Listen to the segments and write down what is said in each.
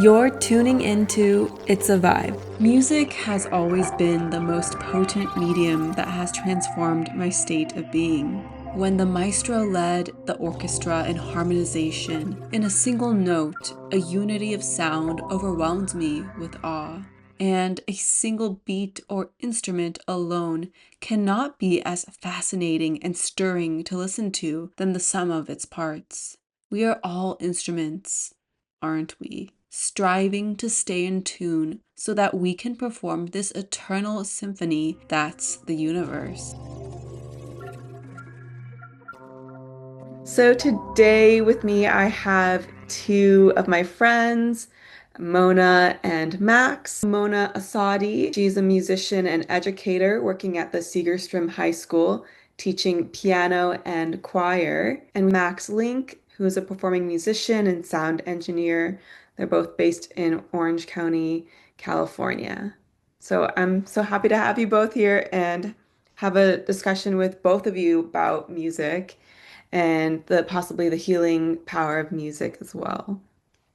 You're tuning into It's a Vibe. Music has always been the most potent medium that has transformed my state of being. When the maestro led the orchestra in harmonization, in a single note, a unity of sound overwhelmed me with awe. And a single beat or instrument alone cannot be as fascinating and stirring to listen to than the sum of its parts. We are all instruments, aren't we? Striving to stay in tune so that we can perform this eternal symphony that's the universe. So today with me, I have two of my friends, Mona and Max. Mona Asadi, she's a musician and educator working at the Segerstrom High School, teaching piano and choir. And Max Link, who is a performing musician and sound engineer. They're both based in Orange County, California. So I'm so happy to have you both here and have a discussion with both of you about music and the possibly the healing power of music as well.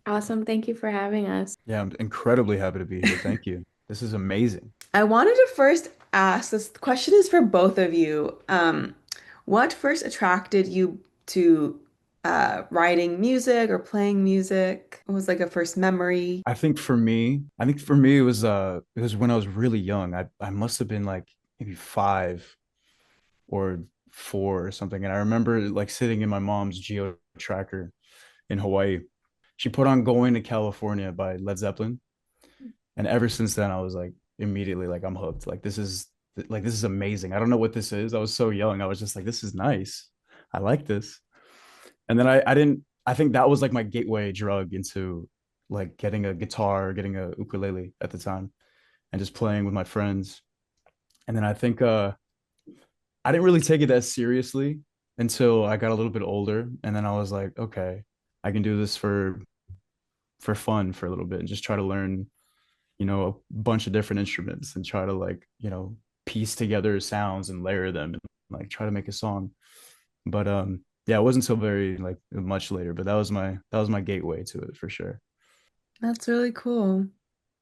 Awesome. Thank you for having us. Yeah, I'm incredibly happy to be here. Thank you. This is amazing. I wanted to first ask, this question is for both of you. What first attracted you to writing music or playing music? What was like a first memory? I think for me it was when I was really young. I must have been like maybe 5 or 4 or something. And I remember like sitting in my mom's geo tracker in Hawaii. She put on Going to California by Led Zeppelin. And ever since then I was like immediately like I'm hooked. Like this is amazing. I don't know what this is. I was so young. I was just like, this is nice. I like this. And then I didn't I think that was like my gateway drug into like getting a guitar, getting a ukulele at the time and just playing with my friends. And then I think I didn't really take it that seriously until I got a little bit older, and then I was like, okay, I can do this for fun for a little bit and just try to learn, a bunch of different instruments and try to like, piece together sounds and layer them and like try to make a song. But yeah, it wasn't so very like much later, but that was my gateway to it for sure. That's really cool.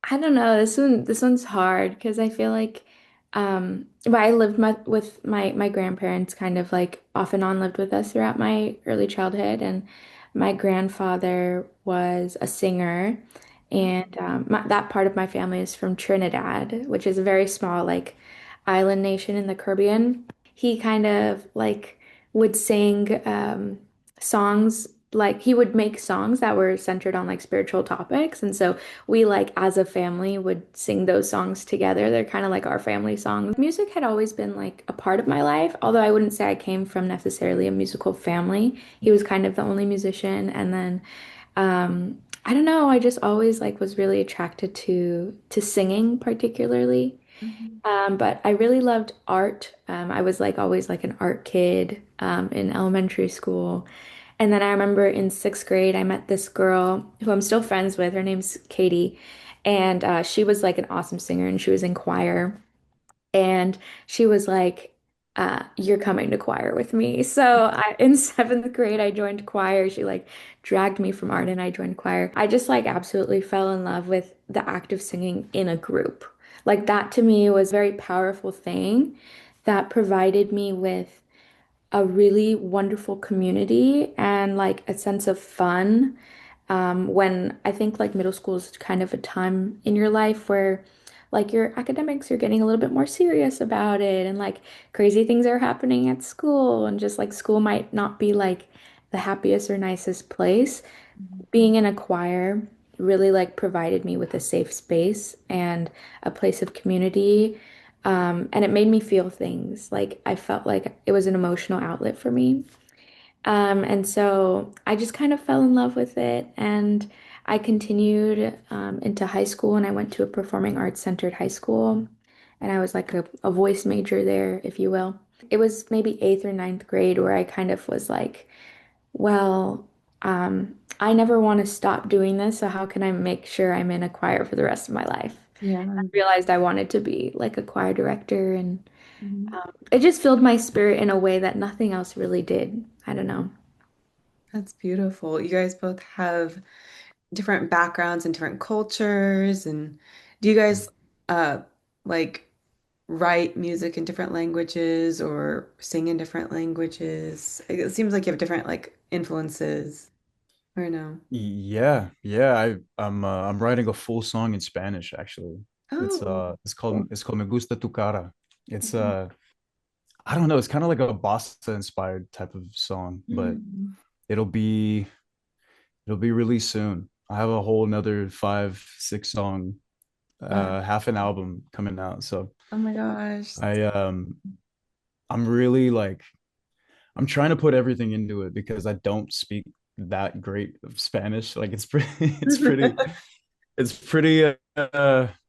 I don't know. This one's hard because I feel like but I lived with my grandparents kind of like off and on lived with us throughout my early childhood, and my grandfather was a singer, and that part of my family is from Trinidad, which is a very small like island nation in the Caribbean. He kind of like would sing songs, like he would make songs that were centered on like spiritual topics, and so we like as a family would sing those songs together. They're kind of like our family songs. Music had always been like a part of my life, although I wouldn't say I came from necessarily a musical family. He was kind of the only musician, and then I don't know, I just always like was really attracted to singing particularly. Mhm. But I really loved art. I was like always like an art kid in elementary school. And then I remember in sixth grade, I met this girl who I'm still friends with. Her name's Katie. And she was like an awesome singer, and she was in choir. And she was like, you're coming to choir with me. So in seventh grade, I joined choir. She like dragged me from art and I joined choir. I just like absolutely fell in love with the act of singing in a group. Like that to me was a very powerful thing that provided me with a really wonderful community and like a sense of fun. When I think like middle school is kind of a time in your life where like your academics, you're getting a little bit more serious about it, and like crazy things are happening at school, and just like school might not be like the happiest or nicest place. Being in a choir really like provided me with a safe space and a place of community. And it made me feel things. Like I felt like it was an emotional outlet for me. And so I just kind of fell in love with it. And I continued into high school, and I went to a performing arts centered high school. And I was like a voice major there, if you will. It was maybe eighth or ninth grade where I kind of was like, well, I never want to stop doing this, so how can I make sure I'm in a choir for the rest of my life? I Yeah. realized I wanted to be like a choir director, and Mhm. it just filled my spirit in a way that nothing else really did. I don't know. That's beautiful. You guys both have different backgrounds and different cultures? And do you guys uh like write music in different languages or sing in different languages? It seems like you have different like influences, or no? Yeah, yeah. I'm writing a full song in Spanish actually. Oh, cool. It's called Me Gusta Tu Cara. It's Mhm. I don't know, it's kind of like a bossa inspired type of song, but Mm. it'll be it'll be released soon. I have a whole another 5, 6 song, Wow. half an album coming out. So Oh my gosh. I I'm really like I'm trying to put everything into it because I don't speak that great of Spanish. Like it's pretty it's pretty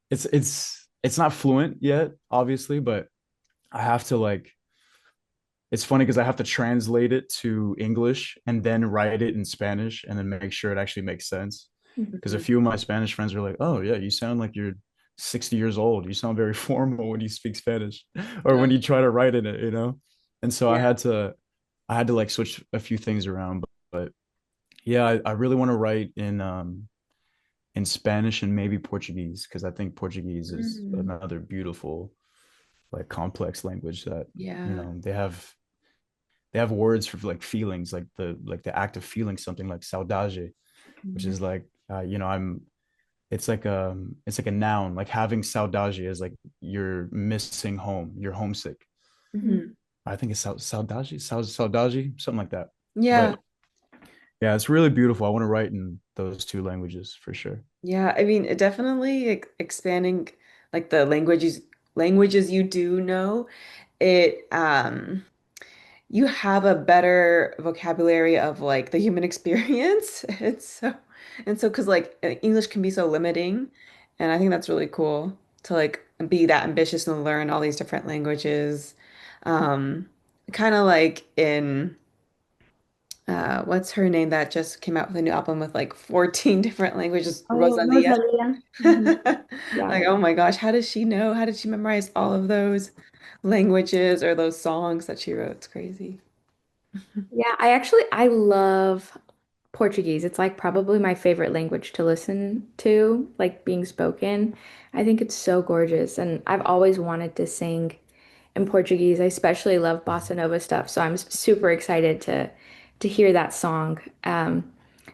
it's not fluent yet, obviously, but I have to like it's funny because I have to translate it to English and then write it in Spanish and then make sure it actually makes sense. Because a Mhm. few of my Spanish friends are like, "Oh yeah, you sound like you're 60 years old. You sound very formal when you speak Spanish or when you try to write in it." And so Yeah. I had to like switch a few things around, but yeah, I really want to write in Spanish and maybe Portuguese because I think Portuguese is Mm. another beautiful, like complex language that, Yeah. they have words for like feelings, like the act of feeling something like saudade, which Mhm. is like I'm it's like a noun, like having saudade is like you're missing home, you're homesick. Mhm. I think it's saudade, something like that. Yeah. But yeah, it's really beautiful. I want to write in those two languages for sure. Yeah. I mean, it definitely expanding like the languages you do know, it you have a better vocabulary of like the human experience. It's so and so because like English can be so limiting, and I think that's really cool to like be that ambitious and learn all these different languages. Um, kind of like in what's her name that just came out with a new album with like 14 different languages, Oh, Rosalia. Rosalia. Hmm. Yeah. Like, oh my gosh, how does she know? How did she memorize all of those languages or those songs that she wrote? It's crazy. Yeah, I love Portuguese. It's like probably my favorite language to listen to, like being spoken. I think it's so gorgeous, and I've always wanted to sing in Portuguese. I especially love bossa nova stuff, so I'm super excited to hear that song.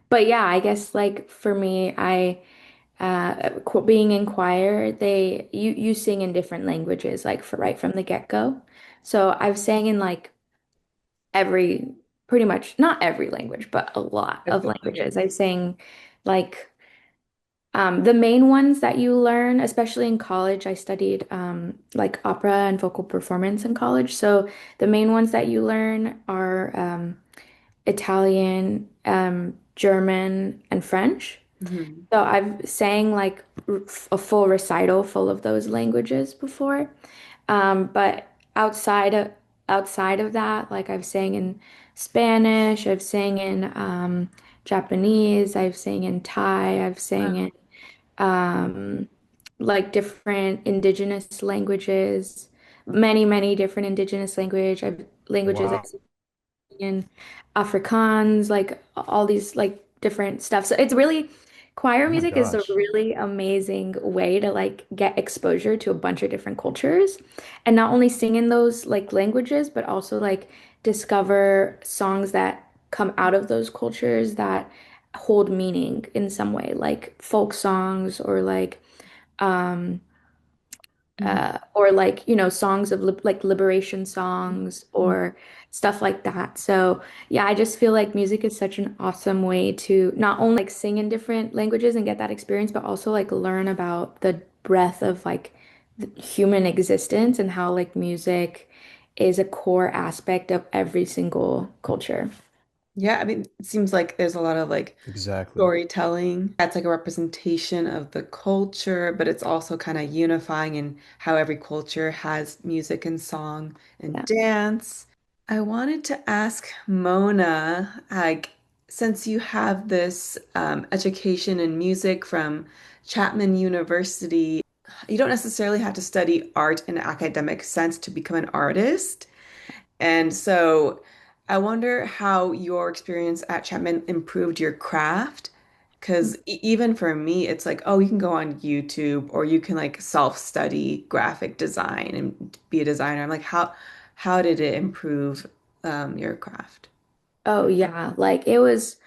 But yeah, I guess like for me, being in choir, you sing in different languages, like for right from the get-go. So I've sang in like every pretty much not every language, but a lot of Different languages. languages. I sang like the main ones that you learn, especially in college. I studied like opera and vocal performance in college. So the main ones that you learn are Italian, German, and French. Mhm. So I've sang like a full recital full of those languages before. But outside of that, like I've sang in Spanish, I've sang in Japanese, I've sang in Thai, I've sang Wow. in um, like different indigenous languages, many different indigenous languages. Wow. I've in Afrikaans, like all these like different stuff. So it's really choir Oh my music is a gosh. really amazing way to like get exposure to a bunch of different cultures and not only sing in those like languages, but also like discover songs that come out of those cultures that hold meaning in some way, like folk songs um Mhm. or like songs of like liberation songs or stuff like that. So yeah, I just feel like music is such an awesome way to not only like sing in different languages and get that experience, but also like learn about the breadth of like the human existence and how like music is a core aspect of every single culture. Yeah, I mean, it seems like there's a lot of like Exactly. storytelling that's like a representation of the culture, but it's also kind of unifying in how every culture has music and song and Yeah. dance. I wanted to ask Mona, like, since you have this education in music from Chapman University, you don't necessarily have to study art in an academic sense to become an artist. And so I wonder how your experience at Chapman improved your craft Because even for me, it's like, oh, you can go on YouTube or you can like self-study graphic design and be a designer. I'm like, how did it improve your craft? Oh yeah, like it was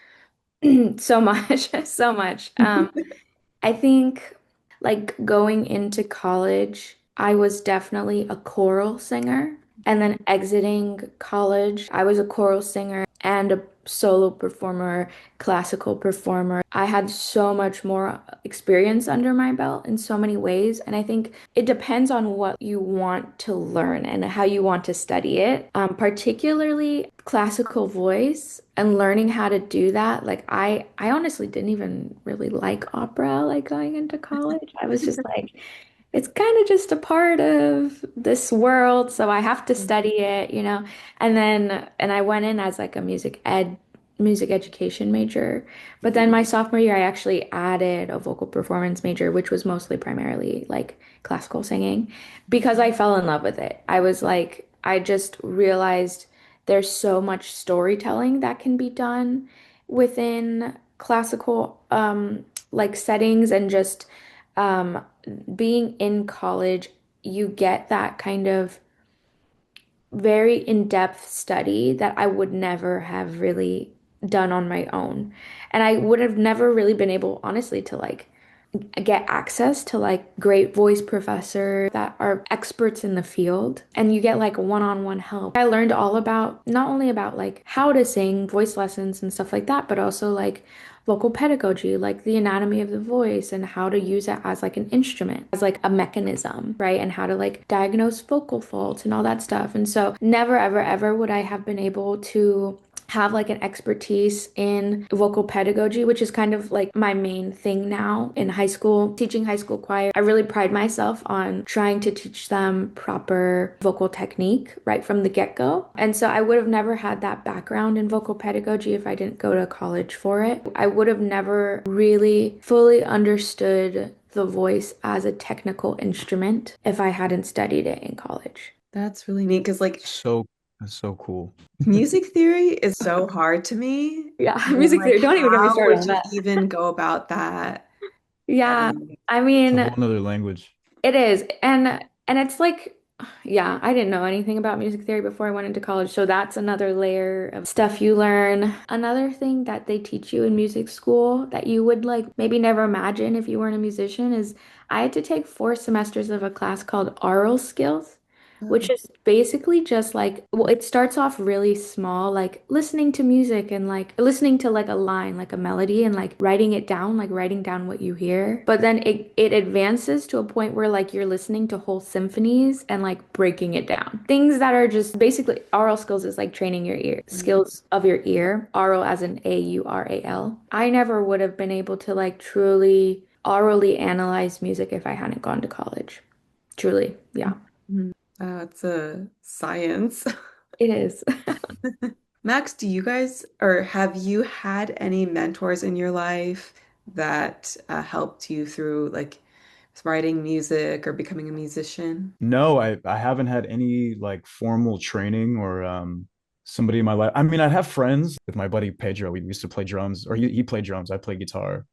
so much, so much. I think like going into college, I was definitely a choral singer. And then exiting college, I was a choral singer and a solo performer, classical performer. I had so much more experience under my belt in so many ways. And I think it depends on what you want to learn and how you want to study it. Particularly classical voice and learning how to do that. Like I honestly didn't even really like opera like going into college. I was just like, it's kind of just a part of this world, so I have to study it, you know. And I went in as like a music education major. But then my sophomore year I actually added a vocal performance major, which was mostly primarily like classical singing because I fell in love with it. I was like I just realized there's so much storytelling that can be done within classical like settings and just um being in college, you get that kind of very in-depth study that I would never have really done on my own. And I would have never really been able, honestly, to like get access to like great voice professors that are experts in the field and you get like one-on-one help. I learned all about not only about like how to sing, voice lessons and stuff like that, but also like vocal pedagogy, like the anatomy of the voice and how to use it as like an instrument, as like a mechanism, right? And how to like diagnose vocal faults and all that stuff. And so never ever ever would I have been able to have like an expertise in vocal pedagogy, which is kind of like my main thing now in high school, teaching high school choir. I really pride myself on trying to teach them proper vocal technique right from the get-go. And so I would have never had that background in vocal pedagogy if I didn't go to college for it. I would have never really fully understood the voice as a technical instrument if I hadn't studied it in college. That's really neat because like So that's so cool. music theory is so hard to me. Yeah, And I'm music like, theory. Don't even get me how started would on you that. even go about that? Yeah, And I It's a mean, whole nother language. it is. And it's like yeah, I didn't know anything about music theory before I went into college, so that's another layer of stuff you learn. Another thing that they teach you in music school that you would like maybe never imagine if you weren't a musician is I had to take 4 semesters of a class called aural skills, which is basically just like, well, it starts off really small, like listening to music and like listening to like a line, like a melody and like writing it down, like writing down what you hear. But then it advances to a point where like you're listening to whole symphonies and like breaking it down. Things that are just basically aural skills is like training your ear, skills of your ear, aural as in Aural. I never would have been able to like truly aurally analyze music if I hadn't gone to college. Truly, yeah. it's a science. It is. Max, do you guys or have you had any mentors in your life that helped you through like writing music or becoming a musician? No, I haven't had any like formal training or somebody in my life. I mean, I'd have friends with my buddy Pedro. We used to play drums, or he played drums. I played guitar.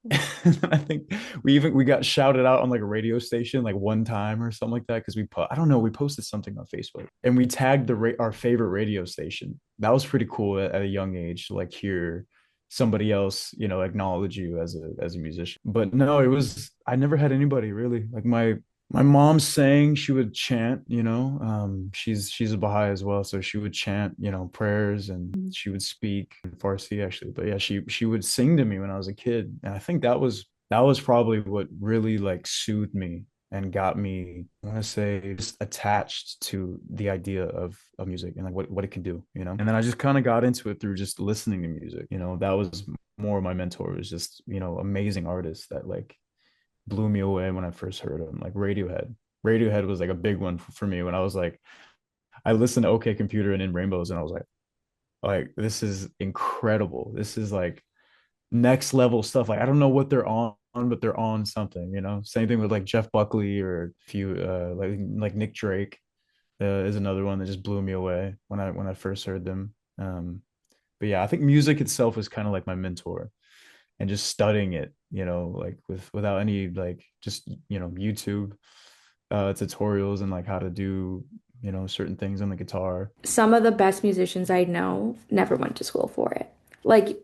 And I think we got shouted out on like a radio station like one time or something like that because I don't know, we posted something on Facebook and we tagged our favorite radio station. That was pretty cool at a young age to like hear somebody else, acknowledge you as a musician. But no, I never had anybody really. Like my mom sang, she would chant, she's a Baha'i as well, so she would chant, prayers, and she would speak in Farsi actually. But yeah, she would sing to me when I was a kid, and I think that was probably what really like soothed me and got me, I want to say, just attached to the idea of music and like what it can do, And then I just kind of got into it through just listening to music, That was more of my mentor, was just, amazing artists that like blew me away when I first heard them, like Radiohead. Radiohead was like a big one for me when I was like, I listened to OK Computer and In Rainbows, and I was like this is incredible. This is like next level stuff. Like I don't know what they're on, but they're on something. Same thing with like Jeff Buckley or a few like Nick Drake is another one that just blew me away when I first heard them. But yeah, I think music itself is kind of like my mentor. and just studying it, like without any like just YouTube tutorials and like how to do certain things on the guitar. Some of the best musicians I know never went to school for it. Like,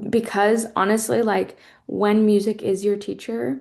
because honestly, like when music is your teacher,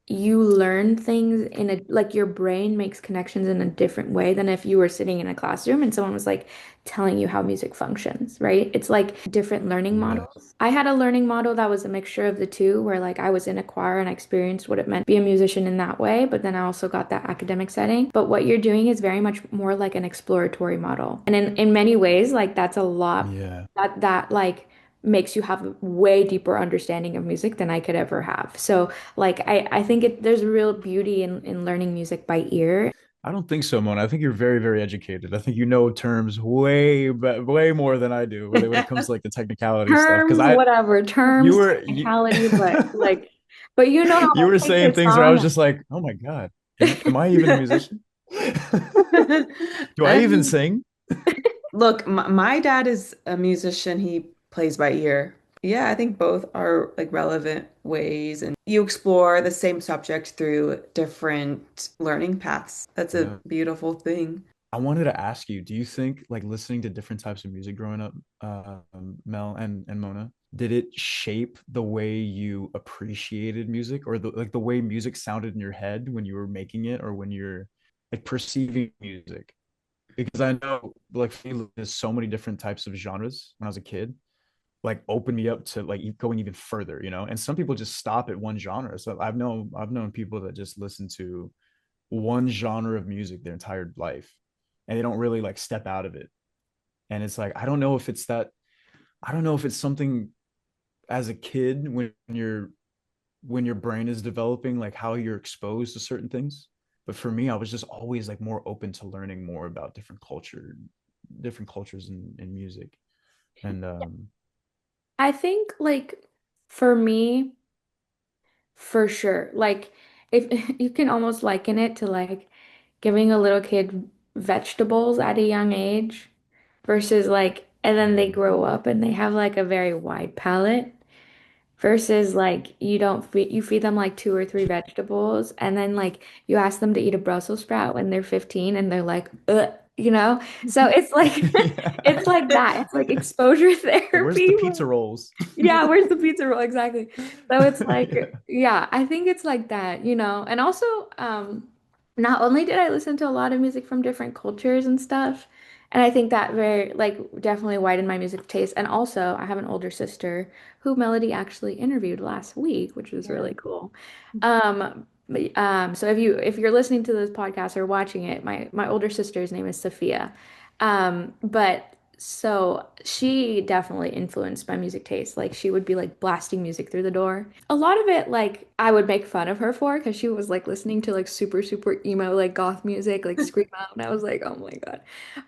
you learn things in a like your brain makes connections in a different way than if you were sitting in a classroom and someone was like telling you how music functions, right? It's like different learning Yeah. models. I had a learning model that was a mixture of the two, where like I was in a choir and I experienced what it meant to be a musician in that way, but then I also got that academic setting. But what you're doing is very much more like an exploratory model. And in many ways, like that's a lot Yeah. that like makes you have a way deeper understanding of music than I could ever have. So like I think there's a real beauty in learning music by ear. I don't think so, Mona. I think you're very, very educated. I think you know terms way more than I do when it comes to like the technicality stuff. Because Terms, whatever, you terms, were you, technicality, but like but you know how you were to take saying your things where I was song. just like, oh my God, am I even a musician? Do I even Um, sing? Look, my dad is a musician. He plays by ear. Yeah, I think both are like relevant ways, and you explore the same subject through different learning paths. That's a Yeah. beautiful thing. I wanted to ask you, do you think like listening to different types of music growing up, Mel and Mona, did it shape the way you appreciated music or the way music sounded in your head when you were making it or when you're like perceiving music? Because I know like for me, there's so many different types of genres when I was a kid, like opened me up to like going even further, and some people just stop at one genre. So I've known people that just listen to one genre of music their entire life and they don't really like step out of it. And it's like I don't know if it's something as a kid when your brain is developing, like how you're exposed to certain things. But for me, I was just always like more open to learning more about different cultures in music. And I think like for me, for sure. Like if you can almost liken it to like giving a little kid vegetables at a young age versus like and then they grow up and they have like a very wide palate. Versus like you feed them like two or three vegetables and then like you ask them to eat a Brussels sprout when they're 15 and they're like, ugh, you know? So it's like it's yeah. like that. It's like exposure Where's the therapy. pizza rolls? Yeah, where's the pizza roll? Exactly. So it's like, yeah, I think it's like that, you know. And also, not only did I listen to a lot of music from different cultures and stuff, and I think that very, like, definitely widened my music taste. And also, I have an older sister who Melody actually interviewed last week, which was Yeah. really cool. So if you're listening to this podcast or watching it, my older sister's name is Sophia. But so she definitely influenced my music taste. Like she would be like blasting music through the door. A lot of it like I would make fun of her for because she was like listening to like super super emo like goth music like screamo and I was like, "Oh my God."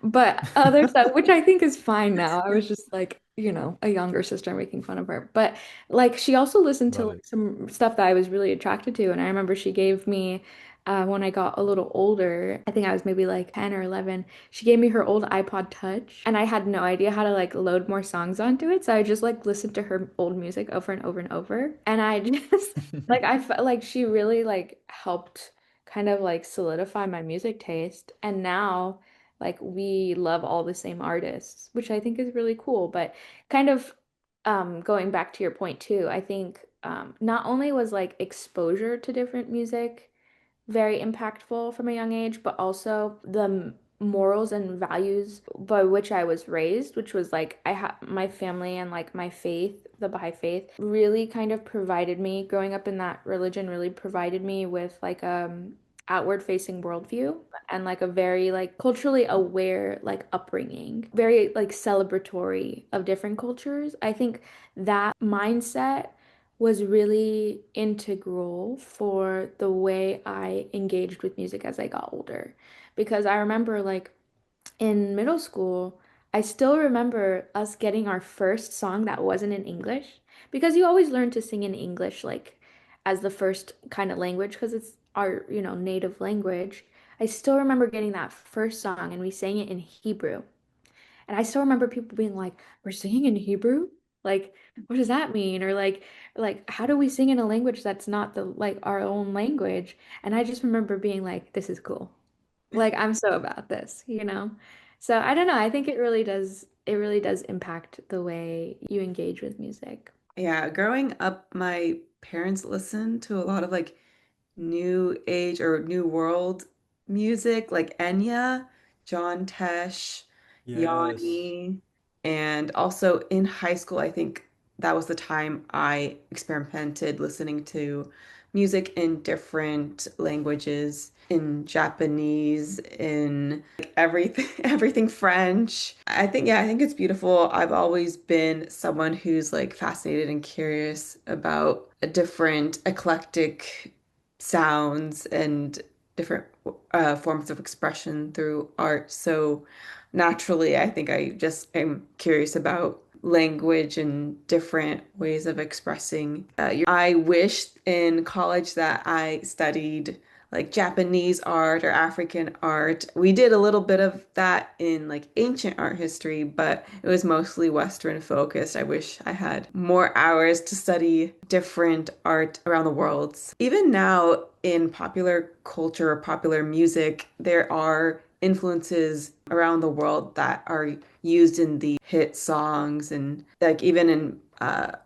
But other stuff which I think is fine now. I was just like, a younger sister making fun of her. But like she also listened to Love like it. some stuff that I was really attracted to and I remember she gave me when I got a little older, I think I was maybe like 10 or 11, she gave me her old iPod Touch, and I had no idea how to like load more songs onto it. So I just like listened to her old music over and over and over. And I just like I felt like she really like helped kind of like solidify my music taste. And now like we love all the same artists, which I think is really cool. But kind of going back to your point too, I think not only was like exposure to different music very impactful from a young age, but also the morals and values by which I was raised, which was like I have my family and like my faith, the Baha'i faith, really kind of provided me, growing up in that religion really provided me with like outward facing worldview and like a very like culturally aware like upbringing, very like celebratory of different cultures. I think that mindset was really integral for the way I engaged with music as I got older. Because I remember, like, in middle school, I still remember us getting our first song that wasn't in English. Because you always learn to sing in English, like, as the first kind of language, because it's our, native language. I still remember getting that first song, and we sang it in Hebrew. And I still remember people being like, "We're singing in Hebrew?" Like, what does that mean? Or like how do we sing in a language that's not the like our own language? And I just remember being like, this is cool. Like I'm so about this, you know? So I don't know. I think it really does impact the way you engage with music. Yeah, growing up, my parents listened to a lot of like new age or new world music like Enya, John Tesh, Yes. Yanni, and also in high school, I think that was the time I experimented listening to music in different languages, in Japanese, in like everything, everything French. I think, yeah, I think it's beautiful. I've always been someone who's like fascinated and curious about a different eclectic sounds and different forms of expression through art. So naturally, I think I just am curious about language and different ways of expressing. I wish in college that I studied like Japanese art or African art. We did a little bit of that in like ancient art history, but it was mostly Western focused. I wish I had more hours to study different art around the world. Even now in popular culture or popular music, there are influences around the world that are used in the hit songs and like even in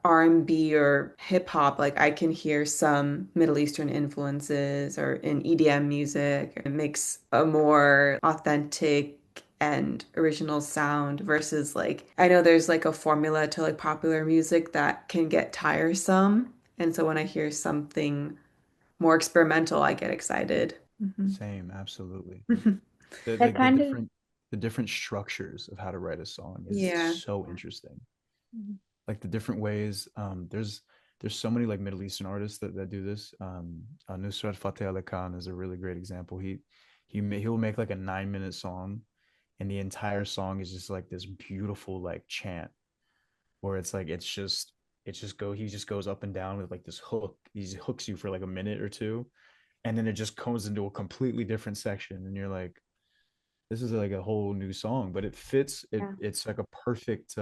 R&B or hip hop, like I can hear some Middle Eastern influences or in EDM music. It makes a more authentic and original sound versus like I know there's like a formula to like popular music that can get tiresome. And so when I hear something more experimental, I get excited. Same, absolutely. Mhm. The That like kind of the different structures of how to write a song is Yeah. so interesting. Like the different ways. There's so many like Middle Eastern artists that do this. Nusrat Fateh Ali Khan is a really great example. He'll make like a 9 minute song, and the entire song is just like this beautiful like chant where it's like he just goes up and down with like this hook. He just hooks you for like a minute or two, and then it just comes into a completely different section, and you're like, this is like a whole new song, but it fits. yeah. It's like a perfect.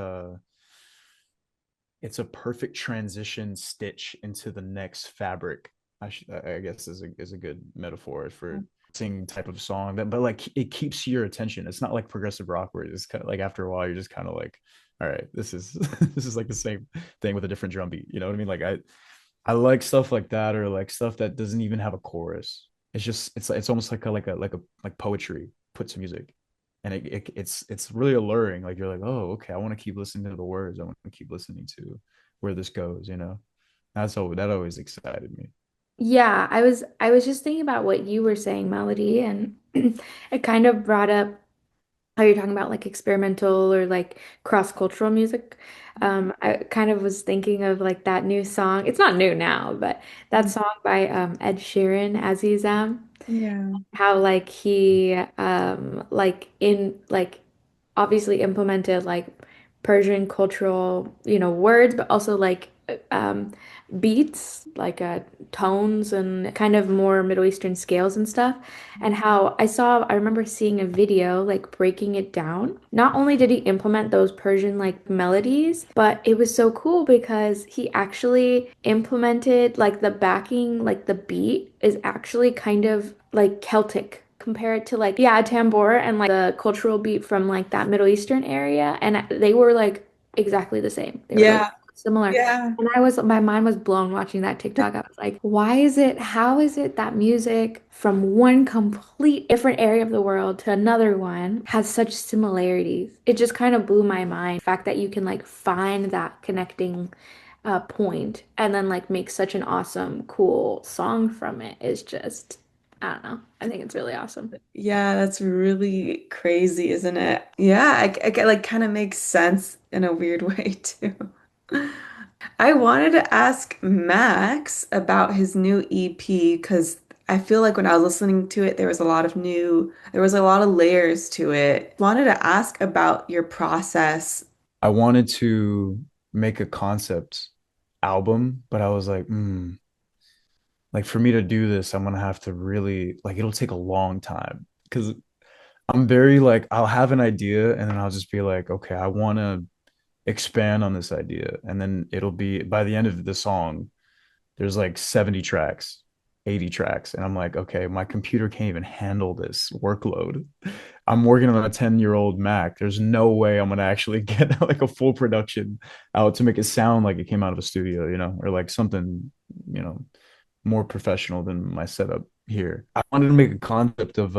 It's a perfect transition stitch into the next fabric. I guess is a good metaphor for sing type of song that, but like it keeps your attention. It's not like progressive rock where it's kind of like after a while you're just kind of like, all right, this is this is like the same thing with a different drum beat. You know what I mean? Like I like stuff like that or like stuff that doesn't even have a chorus. It's just it's almost like like poetry put to music, and it's really alluring. Like you're like, oh, okay, I want to keep listening to the words. I want to keep listening to where this goes. That always excited me. Yeah, I was just thinking about what you were saying, Melody, and it kind of brought up how you're talking about like experimental or like cross-cultural music. I kind of was thinking of like that new song. It's not new now, but that song by Ed Sheeran, Azizam, Yeah. how like he like in like obviously implemented like Persian cultural, words, but also like beats, like tones and kind of more Middle Eastern scales and stuff. And how I remember seeing a video like breaking it down. Not only did he implement those Persian like melodies, but it was so cool because he actually implemented like the backing, like the beat is actually kind of like Celtic compared to like yeah, tambor and like the cultural beat from like that Middle Eastern area and they were like exactly the same. They were like Yeah. similar. Yeah. And my mind was blown watching that TikTok. I was like, how is it that music from one complete different area of the world to another one has such similarities? It just kind of blew my mind. The fact that you can like find that connecting point and then like make such an awesome, cool song from it is just, I don't know. I think it's really awesome. Yeah, that's really crazy, isn't it? Yeah, like kind of makes sense in a weird way too. I wanted to ask Max about his new EP because I feel like when I was listening to it, there was a lot of layers to it. Wanted to ask about your process. I wanted to make a concept album, but I was like, like for me to do this, I'm gonna have to really like it'll take a long time because I'm very like I'll have an idea and then I'll just be like, okay, I want to expand on this idea, and then it'll be by the end of the song there's like 70 tracks, 80 tracks, and I'm like, okay, my computer can't even handle this workload. I'm working on a 10-year-old Mac. There's no way I'm gonna actually get like a full production out to make it sound like it came out of a studio, or like something, you know, more professional than my setup here. I wanted to make a concept of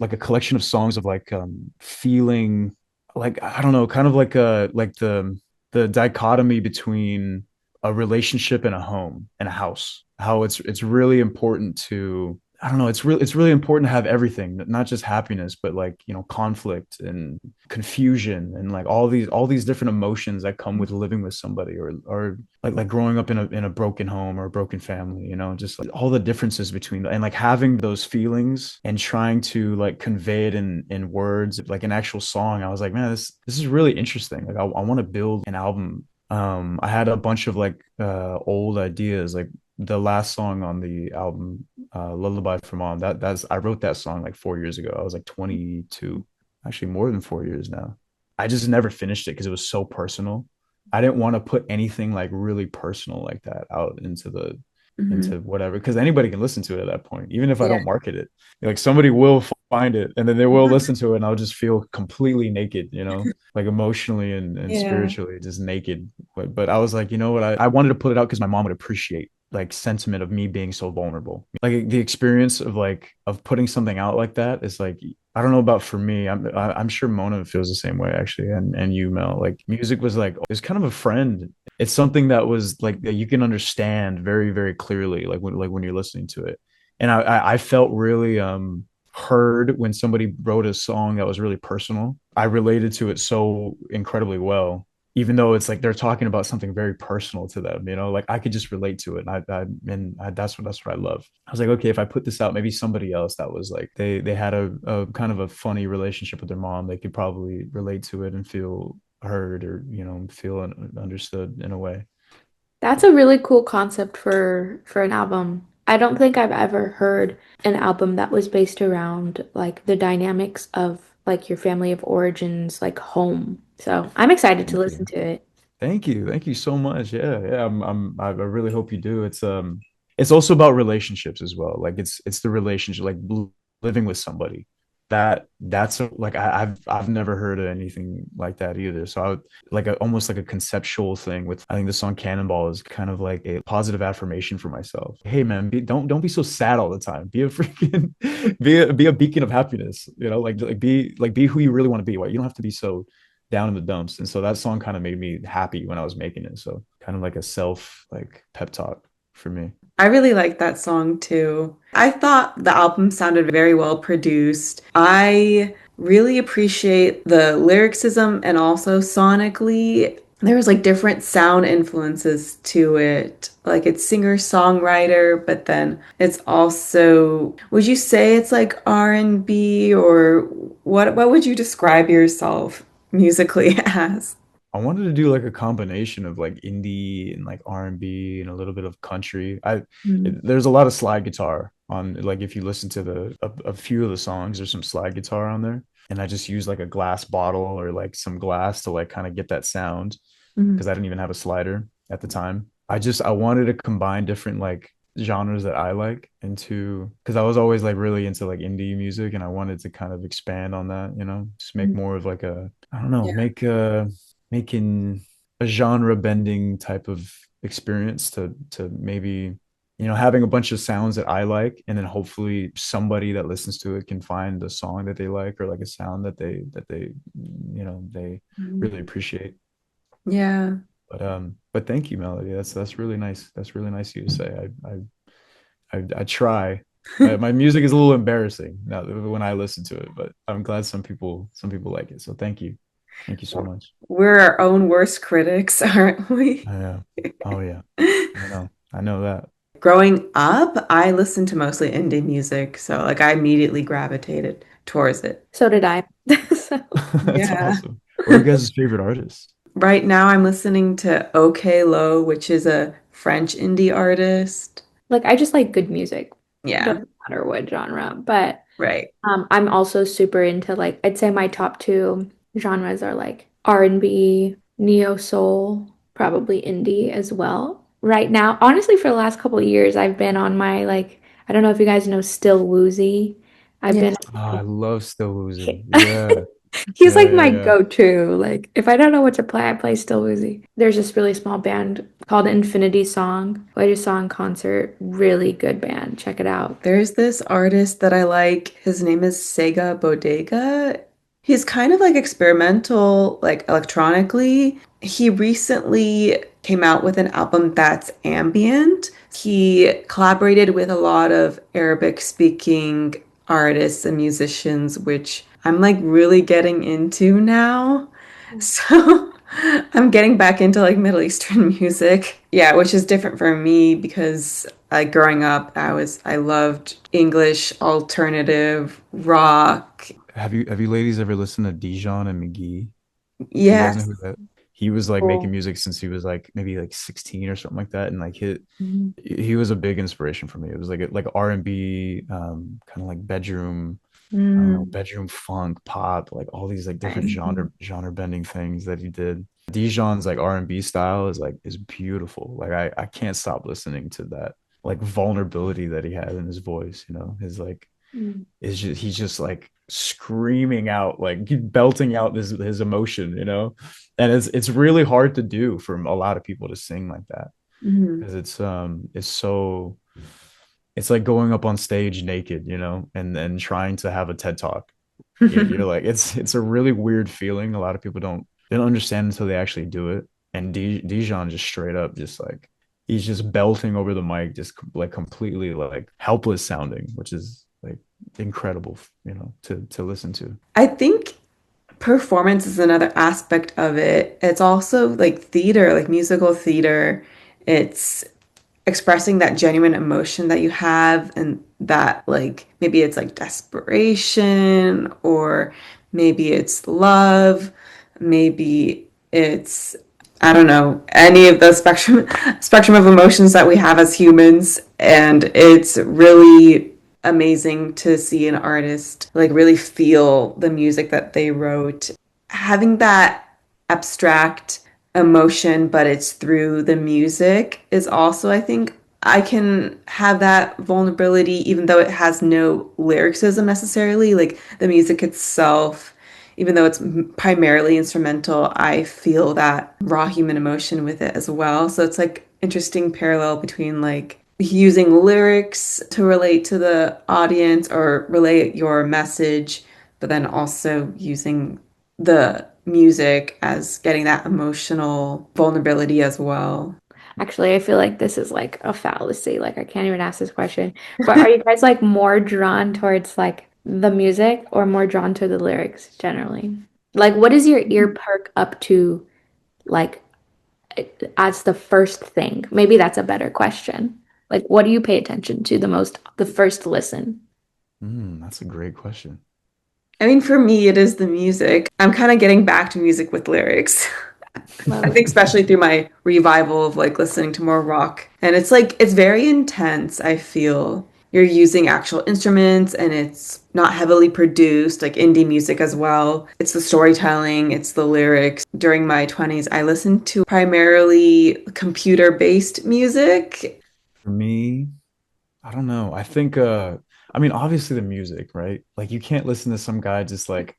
like a collection of songs of like feeling, like I don't know, kind of like the dichotomy between a relationship and a home and a house. How it's really important to, I don't know, it's really important to have everything, not just happiness, but like, conflict and confusion and like all these different emotions that come with living with somebody, or like growing up in a broken home or a broken family, just like all the differences between, and like having those feelings and trying to like convey it in words, like an actual song. I was like, man, this is really interesting. Like I want to build an album. I had a bunch of like old ideas, like the last song on the album, Lullaby for Mom. That's I wrote that song like 4 years ago. I was like 22, actually more than 4 years now. I just never finished it because it was so personal. I didn't want to put anything like really personal like that out Hmm. into whatever, because anybody can listen to it at that point, even if I Yeah. don't market it. Like somebody will find it and then they will listen to it, and I'll just feel completely naked, like emotionally and Yeah. spiritually just naked. But I was like, you know what? I wanted to put it out because my mom would appreciate like sentiment of me being so vulnerable. Like the experience of putting something out like that is like, I don't know about for me. I'm sure Mona feels the same way actually, and you, Mel. Like music was like, it's kind of a friend. It's something that was like that you can understand very very clearly, like when you're listening to it. And I felt really heard when somebody wrote a song that was really personal. I related to it so incredibly well, even though it's like they're talking about something very personal to them, like I could just relate to it. That's what I love. I was like, okay, if I put this out, maybe somebody else that was like they had a kind of a funny relationship with their mom, they could probably relate to it and feel heard, or feel understood in a way. That's a really cool concept for an album. I don't think I've ever heard an album that was based around like the dynamics of like your family of origins, like home. So I'm excited to Thank listen you. to it. Thank you so much. Yeah, yeah. I really hope you do. It's also about relationships as well. Like it's the relationship, like living with somebody. Like I've never heard of anything like that either. So I would like almost like a conceptual thing with, I think the song Cannonball is kind of like a positive affirmation for myself. Hey man, don't be so sad all the time. Be a freaking be a beacon of happiness. Be who you really want to be. Right? You don't have to be so down in the dumps. And so that song kind of made me happy when I was making it. So kind of like a self like pep talk for me. I really like that song too. I thought the album sounded very well produced. I really appreciate the lyricism and also sonically. There was like different sound influences to it. Like it's singer-songwriter, but then it's also, would you say it's like R&B, or what would you describe yourself musically as? I wanted to do like a combination of like indie and like R&B and a little bit of country. Mm. There's a lot of slide guitar on, like if you listen to a few of the songs, there's some slide guitar on there. And I just use like a glass bottle or like some glass to like kind of get that sound, Mhm. because I didn't even have a slider at the time. I wanted to combine different like genres that I like into, because I was always like really into like indie music, and I wanted to kind of expand on that, just make more of like a, I don't know, making a genre bending type of experience to maybe, having a bunch of sounds that I like, and then hopefully somebody that listens to it can find a song that they like, or like a sound that they Mhm. really appreciate. Yeah. But thank you, Melody. That's really nice. That's really nice of you to say. I try. My music is a little embarrassing now when I listen to it, but I'm glad some people like it. So thank you so much. We're our own worst critics, aren't we? Yeah. Oh yeah. I know that. Growing up, I listened to mostly indie music, so like I immediately gravitated towards it. So did I. So, That's Yeah. awesome. What are you guys' favorite artists? Right now I'm listening to OK Lo, which is a French indie artist. like I just like good music. Yeah, Doesn't matter what genre. But right. I'm also super into like I'd say my top two genres are like R&B, neo soul, probably indie as well. Right now, honestly, for the last couple of years, I've been on my like, I don't know if you guys know Still Woozy. I've Yeah. been Oh, I love Still Woozy. Yeah. He's Yeah, like yeah, my yeah. go-to. Like if I don't know what to play, I play Still Woozy. There's this really small band called Infinity Song, who I just saw in concert. Really good band. Check it out. There's this artist that I like. His name is Sega Bodega. He's kind of like experimental, like electronically. He recently came out with an album that's ambient. He collaborated with a lot of Arabic speaking artists and musicians, which I'm like really getting into now. So I'm getting back into like Middle Eastern music. Yeah, which is different for me because like growing up, I loved English alternative rock. Have you ladies ever listened to Dijon and McGee? Do you guys know Yes. who that? He was like making Cool. music since he was like maybe like 16 or something like that, and like Mhm. he was a big inspiration for me. It was like R&B, kind of like bedroom, I don't know, Mm, bedroom funk, pop, like all these like different Nice. genre bending things that he did. Dijon's like R&B style is beautiful. Like I can't stop listening to that like vulnerability that he had in his voice, you know. His like Mm. is just he's just like screaming out, like belting out this his emotion, you know. And it's really hard to do for a lot of people to sing like that mhm. because it's so it's like going up on stage naked, you know, and then trying to have a TED talk. You're like it's a really weird feeling. A lot of people don't understand until they actually do it. And Dijon just straight up just like he's just belting over the mic, just like completely like helpless sounding, which is like incredible, you know, to listen to. I think performance is another aspect of it. It's also like theater, like musical theater. It's expressing that genuine emotion that you have and that like maybe it's like desperation or maybe it's love, maybe it's I don't know, any of the spectrum of emotions that we have as humans, and it's really amazing to see an artist like really feel the music that they wrote, having that abstract emotion, but it's through the music is also, I think, I can have that vulnerability even though it has no lyricism necessarily. Like the music itself, even though it's primarily instrumental, I feel that raw human emotion with it as well. So it's like interesting parallel between like using lyrics to relate to the audience or relay your message, but then also using the music as getting that emotional vulnerability as well. Actually, I feel like this is like a fallacy. Like I can't even ask this question. But are you guys like more drawn towards like the music or more drawn to the lyrics generally? Like what does your ear perk up to like as the first thing? Maybe that's a better question. Like what do you pay attention to the most the first listen? That's a great question. I mean, for me, it is the music. I'm kind of getting back to music with lyrics. Love I it. think especially through my revival of like listening to more rock. And it's like it's very intense, I feel. You're using actual instruments and it's not heavily produced, like indie music as well. It's the storytelling, it's the lyrics. During my 20s, I listened to primarily computer-based music. For me, I don't know. I think I mean obviously the music, right? Like you can't listen to some guy just like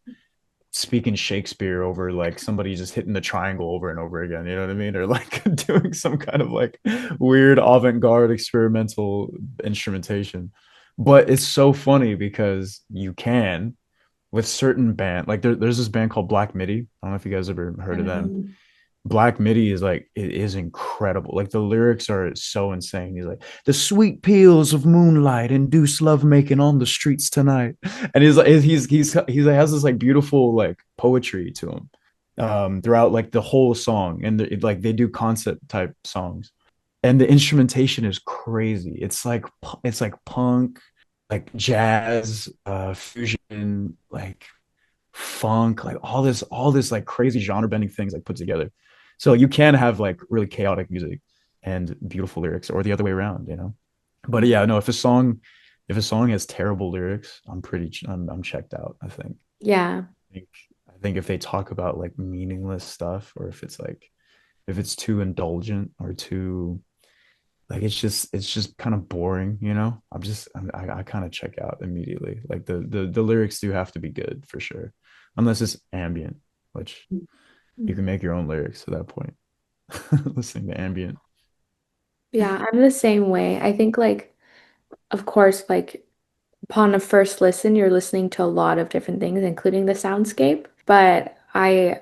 speaking Shakespeare over like somebody just hitting the triangle over and over again, you know what I mean? Or like doing some kind of like weird avant-garde experimental instrumentation. But it's so funny because you can with certain band, like there's this band called Black Midi. I don't know if you guys ever heard of them. Um, Black Midi is like it is incredible. Like the lyrics are so insane. He's like the sweet peals of moonlight induce lovemaking on the streets tonight, and he's like he has this like beautiful like poetry to him, throughout like the whole song, and like they do concept type songs, and the instrumentation is crazy. It's like punk, like jazz, fusion, like funk, like all this like crazy genre bending things like put together. So you can have like really chaotic music and beautiful lyrics, or the other way around, you know. But yeah, no, if a song has terrible lyrics, I'm checked out. I think. yeah. I think I think if they talk about like meaningless stuff, or if it's like if it's too indulgent or too like it's just kind of boring, you know. I kind of check out immediately. Like the lyrics do have to be good for sure, unless it's ambient, which you can make your own lyrics at that point. Listening to ambient. Yeah, I'm the same way. I think like of course like upon a first listen, you're listening to a lot of different things, including the soundscape. But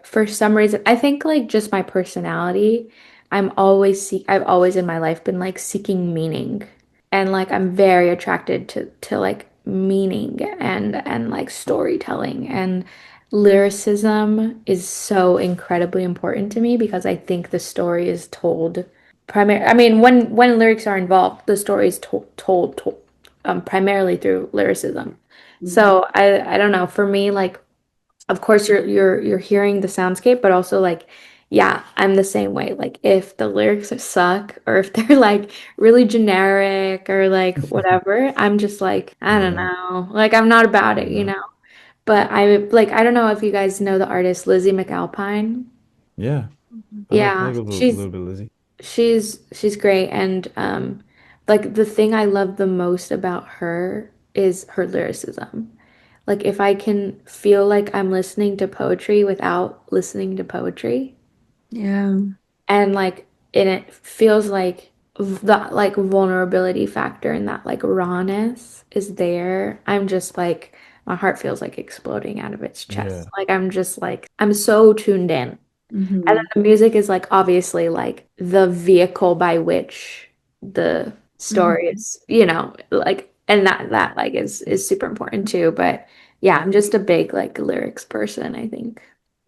for some reason, I think like just my personality, I've always in my life been like seeking meaning. And like I'm very attracted to like meaning and like storytelling and lyricism is so incredibly important to me because I think the story is told I mean when lyrics are involved, the story is told primarily through lyricism. So I don't know. For me, like of course you're hearing the soundscape, but also like yeah, I'm the same way. Like if the lyrics suck or if they're like really generic or like whatever, I'm just like I don't Yeah, know. Like I'm not about fair it, you enough. know. But I don't know if you guys know the artist Lizzie McAlpine. Yeah, I Yeah, like a little bit Lizzie. she's great and like the thing I love the most about her is her lyricism. Like if I can feel like I'm listening to poetry without listening to poetry Yeah. and like and it feels like that like vulnerability factor and that like rawness is there. I'm just like my heart feels like exploding out of its chest. Yeah, Like I'm just like I'm so tuned in. And then Hmm. the music is like obviously like the vehicle by which the story Hmm. is, you know, like and that like is super important too. But yeah, I'm just a big like lyrics person, I think.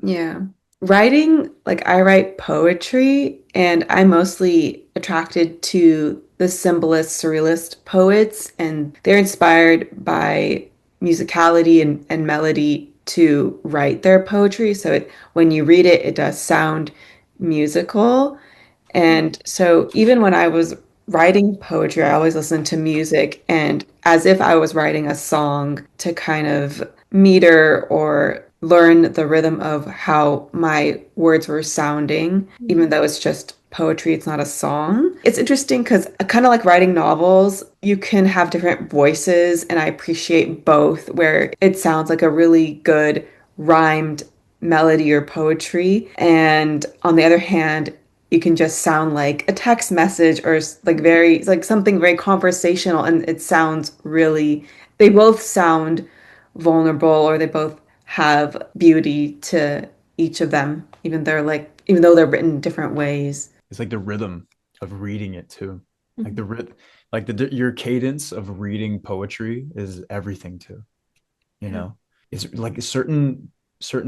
Yeah. Writing, like I write poetry, and I'm mostly attracted to the symbolist, surrealist poets, and they're inspired by musicality and melody to write their poetry. So when you read it, it does sound musical. And so even when I was writing poetry, I always listened to music and as if I was writing a song to kind of meter or learn the rhythm of how my words were sounding, even though it's just poetry, it's not a song. It's interesting because kind of like writing novels, you can have different voices, and I appreciate both, where it sounds like a really good rhymed melody or poetry. And on the other hand, you can just sound like a text message or like very like something very conversational and it sounds really they both sound vulnerable or they both have beauty to each of them even though they're written different ways. it's like the rhythm of reading it too. Like Mhm. the like the your cadence of reading poetry is everything too. You Yeah. know, it's like certain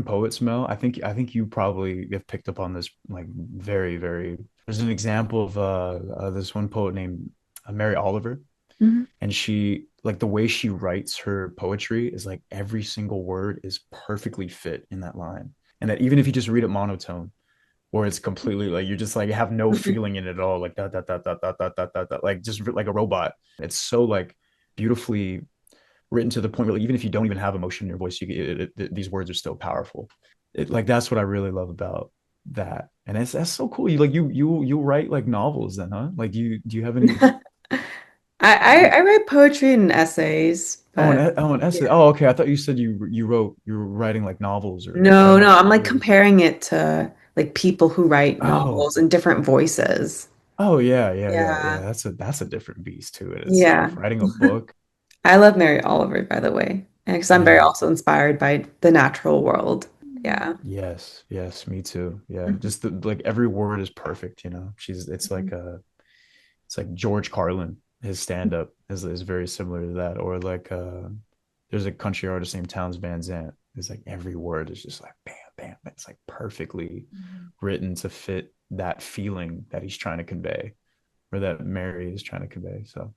poets, Mel. I think you probably have picked up on this like very. There's an example of this one poet named Mary Oliver, Mhm. and she like the way she writes her poetry is like every single word is perfectly fit in that line, and that even if you just read it monotone or it's completely like you just like have no feeling in it at all, like like just like a robot. It's so like beautifully written to the point where like, even if you don't even have emotion in your voice, these words are still powerful. Like that's what I really love about that, and that's so cool. You like you write like novels then, huh? Like do you have any? I write poetry and essays, but An essay. yeah. Oh, okay. I thought you said you were writing like novels or No, no, I'm like plays. comparing it to like people who write Oh, novels in different voices. oh yeah. Yeah. That's a different beast to it Yeah. itself. Writing a book. I love Mary Oliver, by the way, because I'm very Yeah. also inspired by the natural world. Yeah. Yes, me too. Yeah, Mhm. just like every word is perfect. You know, it's like George Carlin. His stand up is very similar to that, or like there's a country artist named Towns Van Zandt. It's like every word is just like bam. It's like perfectly written to fit that feeling that he's trying to convey, or that Mary is trying to convey. So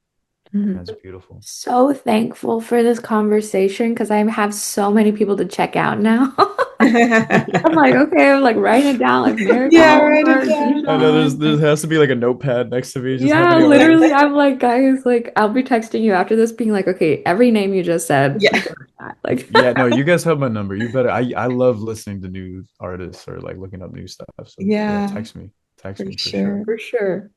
Mhm. that's beautiful. So thankful for this conversation because I have so many people to check out now. I'm like, okay, I'm like writing it down, like Miracle Yeah, on write it Mars, I know Dijon. there Like, has to be like a notepad next to me. Just how yeah, many literally, artists? I'm like, guys, like, I'll be texting you after this, being like, okay, every name you just said, Yeah, put it in that. Like, Yeah, no, you guys have my number. You better. I love listening to new artists or like looking up new stuff. So yeah, yeah, text for me for sure. sure. for sure.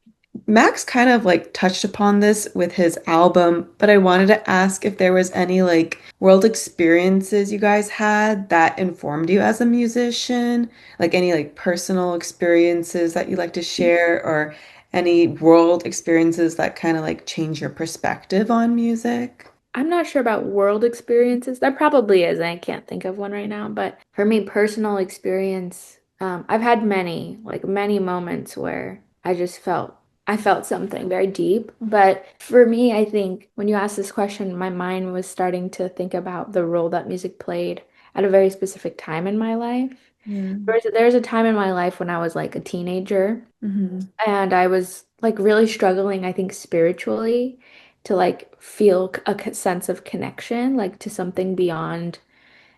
Max kind of like touched upon this with his album, but I wanted to ask if there was any like world experiences you guys had that informed you as a musician, like any like personal experiences that you like to share, or any world experiences that kind of like change your perspective on music. I'm not sure about world experiences. There probably is. I can't think of one right now. But for me, personal experience, I've had many, like many moments where I felt something very deep. But for me, I think when you asked this question, my mind was starting to think about the role that music played at a very specific time in my life. Yeah. There's a time in my life when I was like a teenager. Hmm. And I was like really struggling, I think, spiritually to like feel a sense of connection, like to something beyond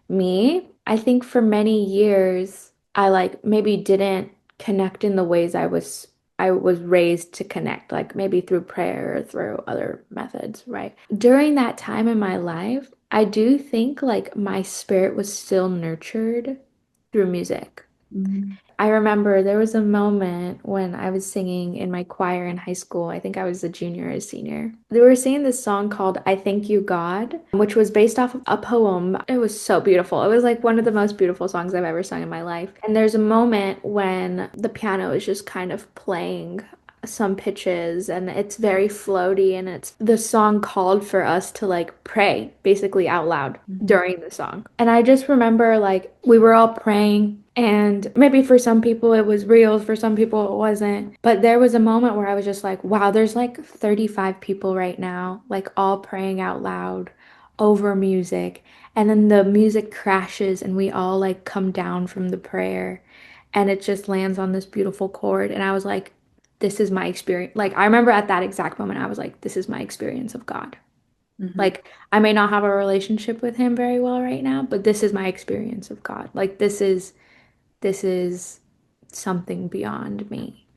me. I think for many years, I like maybe didn't connect in the ways I was raised to connect, like maybe through prayer or through other methods, right? During that time in my life, I do think like my spirit was still nurtured through music. Hmm. I remember there was a moment when I was singing in my choir in high school. I think I was a junior or a senior. They were singing this song called I Thank You God, which was based off of a poem. It was so beautiful. It was like one of the most beautiful songs I've ever sung in my life. And there's a moment when the piano is just kind of playing some pitches and it's very floaty and it's the song called for us to like pray basically out loud during the song. And I just remember like we were all praying and maybe for some people it was real, for some people it wasn't. But there was a moment where I was just like, wow, there's like 35 people right now, like all praying out loud over music. And then the music crashes and we all like come down from the prayer and it just lands on this beautiful chord. And I was like, this is my experience. Like, I remember at that exact moment, I was like, this is my experience of God. Hmm. Like, I may not have a relationship with him very well right now, but this is my experience of God. Like, this is something beyond me.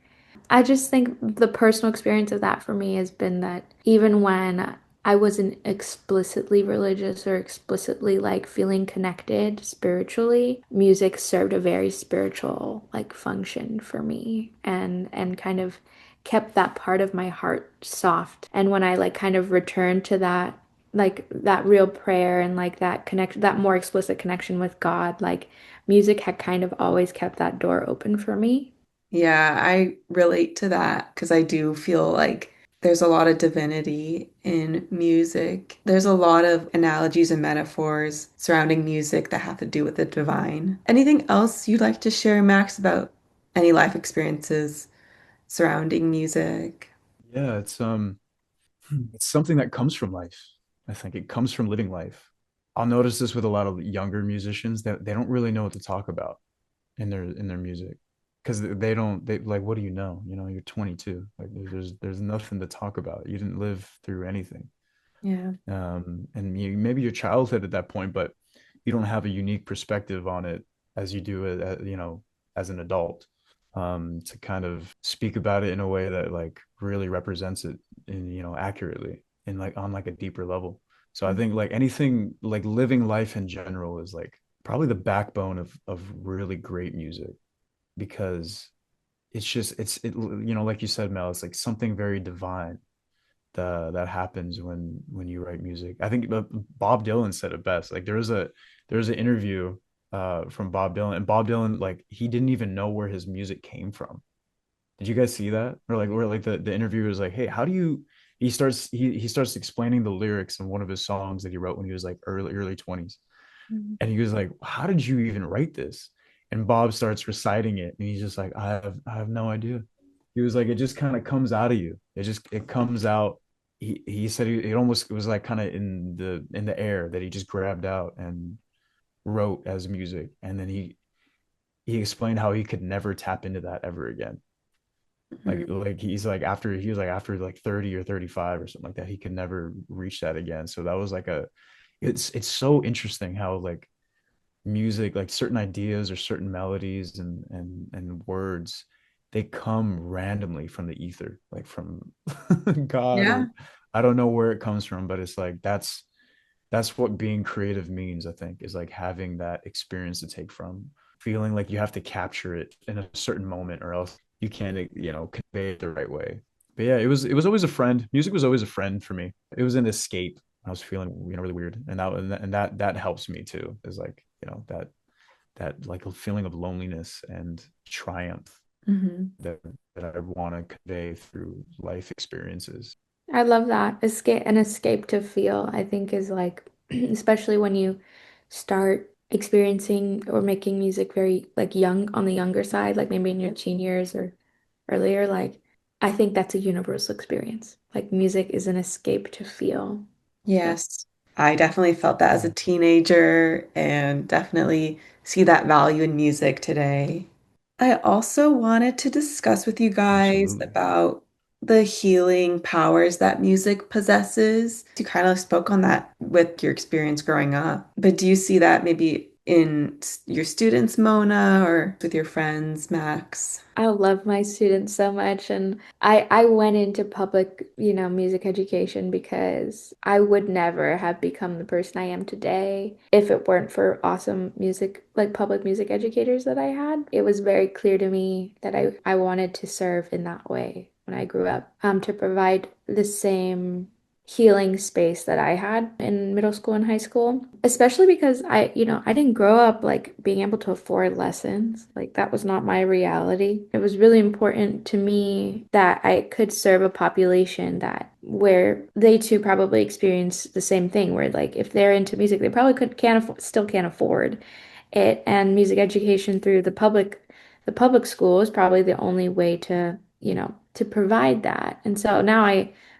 I just think the personal experience of that for me has been that even when I wasn't explicitly religious or explicitly like feeling connected spiritually, music served a very spiritual like function for me and kind of kept that part of my heart soft. And when I like kind of returned to that like that real prayer and like that connection, that more explicit connection with God, like music had kind of always kept that door open for me. Yeah, I relate to that because I do feel like there's a lot of divinity in music. There's a lot of analogies and metaphors surrounding music that have to do with the divine. Anything else you'd like to share, Max, about any life experiences surrounding music? Yeah, it's something that comes from life. I think it comes from living life. I'll notice this with a lot of younger musicians that they don't really know what to talk about in their music because they like what do you know? You know, you're 22. Like there's nothing to talk about. You didn't live through anything. Yeah. And maybe your childhood at that point, but you don't have a unique perspective on it as you do, you know, as an adult, to kind of speak about it in a way that like really represents it in, you know, accurately and like on like a deeper level. So I think like anything like living life in general is like probably the backbone of really great music because it's just it you know like you said Mel, it's like something very divine that happens when you write music. I think Bob Dylan said it best. Like there's an interview from Bob Dylan, and Bob Dylan like he didn't even know where his music came from. Did you guys see that? Or like where like the interviewer was like, "Hey, how do you?" He starts explaining the lyrics in one of his songs that he wrote when he was like early 20s, Mhm. and he was like, "How did you even write this?" And Bob starts reciting it, and he's just like, I have no idea." He was like, "It just kind of comes out of you. It comes out." He said it almost it was like kind of in the air that he just grabbed out and wrote as music, and then he explained how he could never tap into that ever again. Mhm. Like he was like after like 30 or 35 or something like that, he could never reach that again. So that was like a it's so interesting how like music, like certain ideas or certain melodies and words, they come randomly from the ether, like from God, Yeah. or I don't know where it comes from, but it's like that's what being creative means, I think, is like having that experience to take from, feeling like you have to capture it in a certain moment or else you can't, convey it the right way. But yeah, it was always a friend. Music was always a friend for me. It was an escape. I was feeling, really weird, and that helps me too. Is like, that like a feeling of loneliness and triumph Hmm. that that I want to convey through life experiences. I love that. An escape to feel, I think is like, especially when you start experiencing or making music very like young on the younger side, like maybe in your teen years or earlier, like I think that's a universal experience. Like music is an escape to feel. So Yes, I definitely felt that as a teenager and definitely see that value in music today. I also wanted to discuss with you guys Absolutely. about the healing powers that music possesses. You kind of spoke on that with your experience growing up, but do you see that maybe in your students, Mona, or with your friends, Max? I love my students so much, and I went into public, music education because I would never have become the person I am today if it weren't for awesome music, like public music educators that I had. It was very clear to me that I wanted to serve in that way when I grew up, to provide the same healing space that I had in middle school and high school, especially because I didn't grow up like being able to afford lessons. Like that was not my reality. It was really important to me that I could serve a population that where they too probably experience the same thing, where like if they're into music, they probably still can't afford it, and music education through the public school is probably the only way to provide that. And so now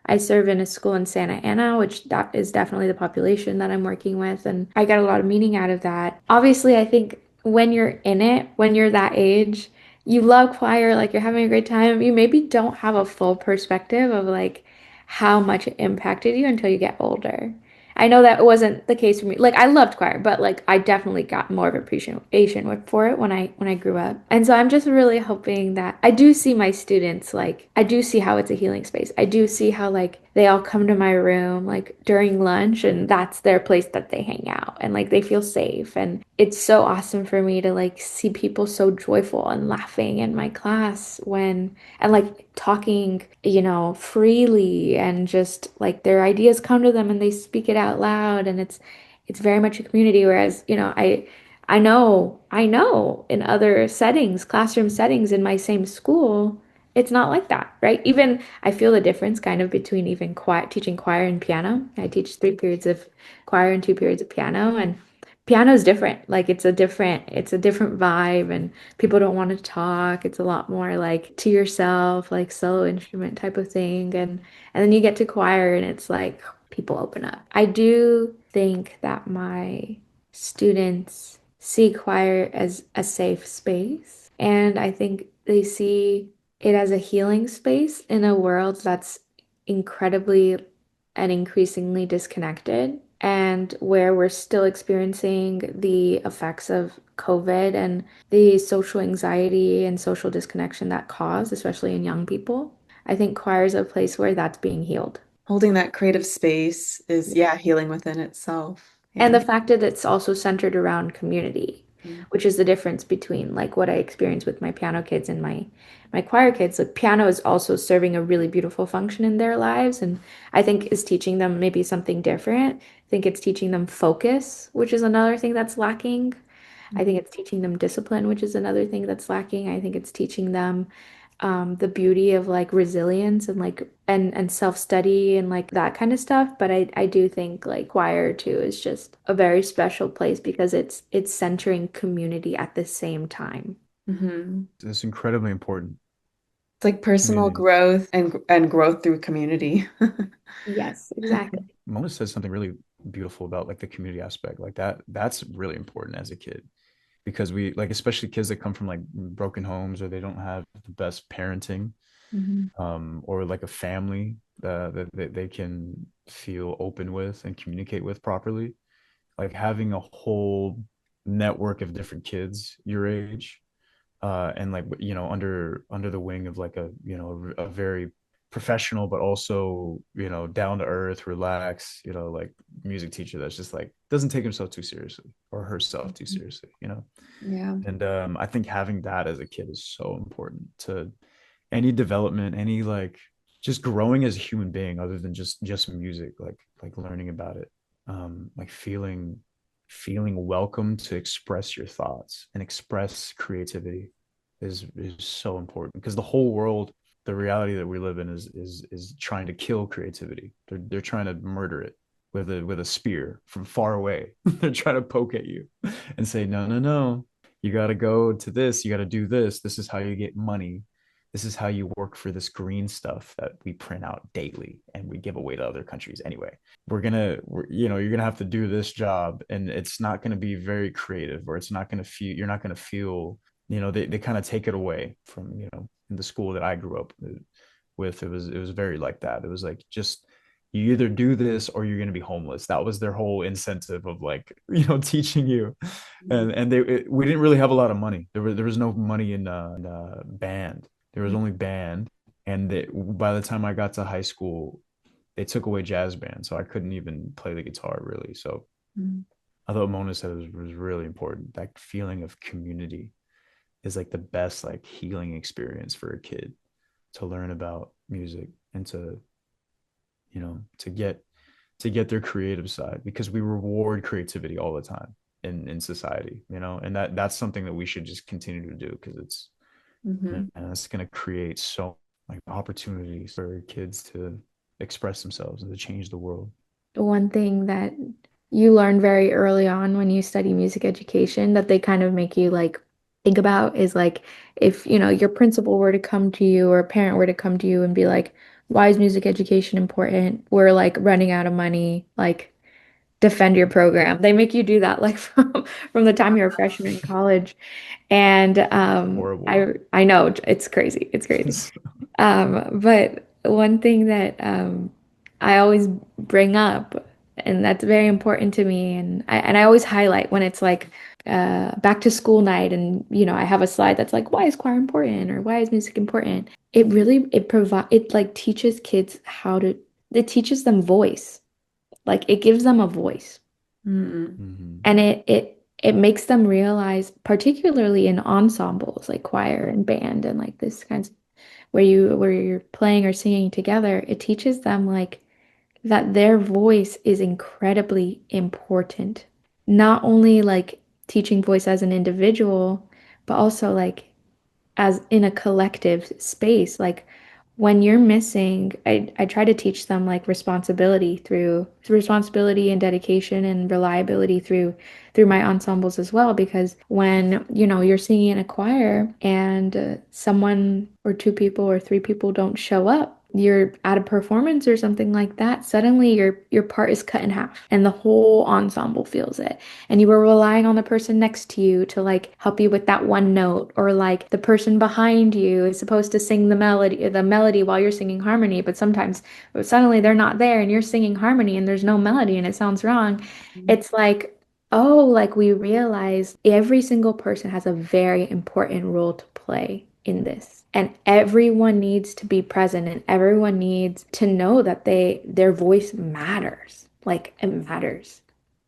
I serve in a school in Santa Ana, which that is definitely the population that I'm working with, and I got a lot of meaning out of that. Obviously, I think when you're in it, when you're that age, you love choir, like you're having a great time. You maybe don't have a full perspective of like how much it impacted you until you get older. I know that wasn't the case for me. Like I loved choir, but like I definitely got more of appreciation for it when I grew up. And so I'm just really hoping that I do see my students like I do see how it's a healing space. I do see how like they all come to my room like during lunch and that's their place that they hang out and like they feel safe. And it's so awesome for me to like see people so joyful and laughing in my class when and like talking, freely and just like their ideas come to them and they speak it out loud and it's very much a community. Whereas, I know in other settings, classroom settings in my same school, it's not like that, right? Even I feel the difference kind of between even teaching choir and piano. I teach 3 periods of choir and 2 periods of piano, and piano is different. Like it's a different vibe, and people don't want to talk. It's a lot more like to yourself, like solo instrument type of thing. And then you get to choir and it's like people open up. I do think that my students see choir as a safe space, and I think they see it as a healing space in a world that's incredibly and increasingly disconnected, and where we're still experiencing the effects of COVID and the social anxiety and social disconnection that caused, especially in young people. I think choir is a place where that's being healed. Holding that creative space is, yeah, healing within itself. And Yeah. the fact that it's also centered around community, Mm. which is the difference between like what I experience with my piano kids and my choir kids. Like piano is also serving a really beautiful function in their lives, and I think is teaching them maybe something different. I think it's teaching them focus, which is another thing that's lacking. I think it's teaching them discipline, which is another thing that's lacking. I think it's teaching them the beauty of like resilience and like and self-study and like that kind of stuff. But I do think like choir too is just a very special place because it's centering community at the same time. Hmm. It's incredibly important. It's like personal Community. growth and growth through community. Yes, exactly. Mona says something really beautiful about like the community aspect. Like that's really important as a kid, because we like, especially kids that come from like broken homes, or they don't have the best parenting, Mhm. or like a family that they can feel open with and communicate with properly. Like having a whole network of different kids your age, and like under the wing of like a very professional but also down to earth, relax, like music teacher that's just like doesn't take himself too seriously or herself too seriously. Yeah. And I think having that as a kid is so important to any development, any like just growing as a human being other than just music, like learning about it, like feeling welcome to express your thoughts and express creativity is so important because the whole world, the reality that we live in is trying to kill creativity. They're trying to murder it with a spear from far away. They're trying to poke at you and say, no, no, no, you got to go to this, you got to do this. This is how you get money. This is how you work for this green stuff that we print out daily and we give away to other countries anyway. You're gonna have to do this job, and it's not gonna be very creative, or it's not gonna feel, you're not gonna feel, they kind of take it away from, in the school that I grew up with. It was very like that. It was like, just you either do this or you're going to be homeless. That was their whole incentive of like, teaching you. We didn't really have a lot of money. There was no money in band. There was only band. And by the time I got to high school, they took away jazz band, so I couldn't even play the guitar really. So Mhm. I thought Mona said was really important. That feeling of community is like the best like healing experience for a kid, to learn about music and to you know to get their creative side, because we reward creativity all the time in society, and that's something that we should just continue to do, because Mhm. it's going to create so like opportunities for kids to express themselves and to change the world. One thing that you learn very early on when you study music education that they kind of make you like think about is like if, your principal were to come to you or a parent were to come to you and be like, why is music education important? We're like running out of money, like defend your program. They make you do that like from the time you're a freshman in college. And Horrible. I know it's crazy. It's crazy. But one thing that I always bring up, and that's very important to me, and I always highlight when it's like back to school night, and I have a slide that's like, why is choir important or why is music important? It like teaches kids it teaches them voice, like it gives them a voice, Mhm. Mm-hmm. and it makes them realize, particularly in ensembles like choir and band and like this kinds where you're playing or singing together, it teaches them like that their voice is incredibly important. Not only like teaching voice as an individual, but also like as in a collective space. Like when you're missing, I try to teach them like responsibility through responsibility and dedication and reliability through my ensembles as well. Because when, you're singing in a choir and someone or two people or three people don't show up, you're at a performance or something like that, suddenly your part is cut in half and the whole ensemble feels it. And you were relying on the person next to you to like help you with that one note, or like the person behind you is supposed to sing the melody while you're singing harmony, but sometimes suddenly they're not there and you're singing harmony and there's no melody and it sounds wrong. It's like, oh, like we realize every single person has a very important role to play in this. And everyone needs to be present and everyone needs to know that their voice matters. Like it matters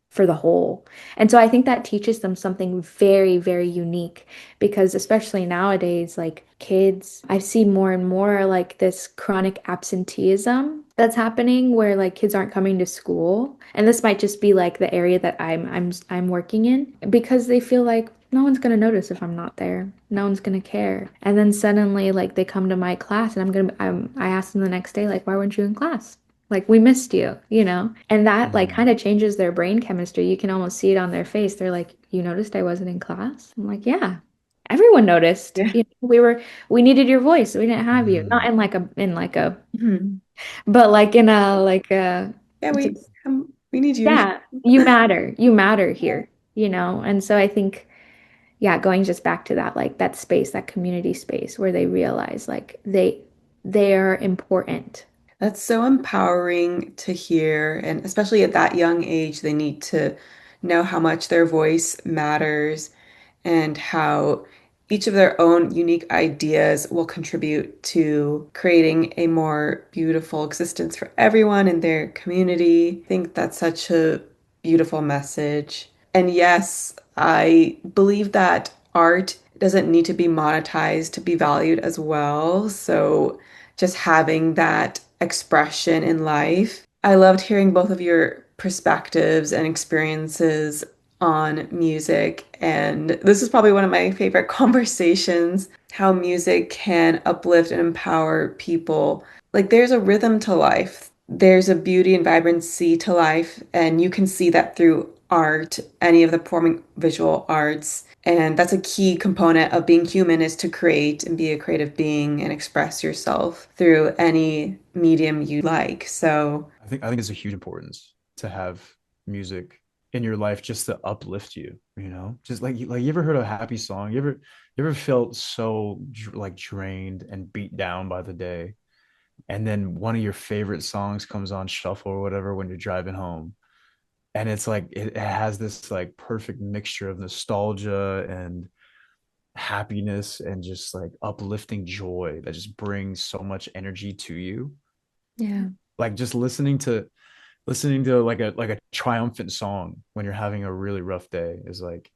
for the whole. And so I think that teaches them something very, very unique because especially nowadays, like kids, I see more and more like this chronic absenteeism that's happening where like kids aren't coming to school. And this might just be like the area that I'm working in because they feel like no one's gonna notice if I'm not there. No one's gonna care. And then suddenly like they come to my class and I ask them the next day, like, why weren't you in class? Like we missed you. And that like Mm-hmm. kind of changes their brain chemistry. You can almost see it on their face. They're like, "You noticed I wasn't in class?" I'm like, "Yeah. Everyone noticed. Yeah. We needed your voice. We didn't have you. Not Mm-hmm. in like a Mhm. but like in a like a Yeah, we just we need you. yeah, you matter. You matter here. And so I think yeah, going just back to that like that space, that community space where they realize like they're important. That's so empowering to hear, and especially at that young age, they need to know how much their voice matters and how each of their own unique ideas will contribute to creating a more beautiful existence for everyone in their community. I think that's such a beautiful message. And yes, I believe that art doesn't need to be monetized to be valued as well. So just having that expression in life. I loved hearing both of your perspectives and experiences on music. And this is probably one of my favorite conversations, how music can uplift and empower people. Like there's a rhythm to life, there's a beauty and vibrancy to life, and you can see that through art, any of the performing visual arts. And that's a key component of being human is to create and be a creative being and express yourself through any medium you like. So I think it's a huge importance to have music in your life just to uplift you, just like you ever heard a happy song? You ever felt so like drained and beat down by the day, and then one of your favorite songs comes on shuffle or whatever when you're driving home, and it's like it has this like perfect mixture of nostalgia and happiness and just like uplifting joy that just brings so much energy to you. Yeah. Like just listening to like a triumphant song when you're having a really rough day is like,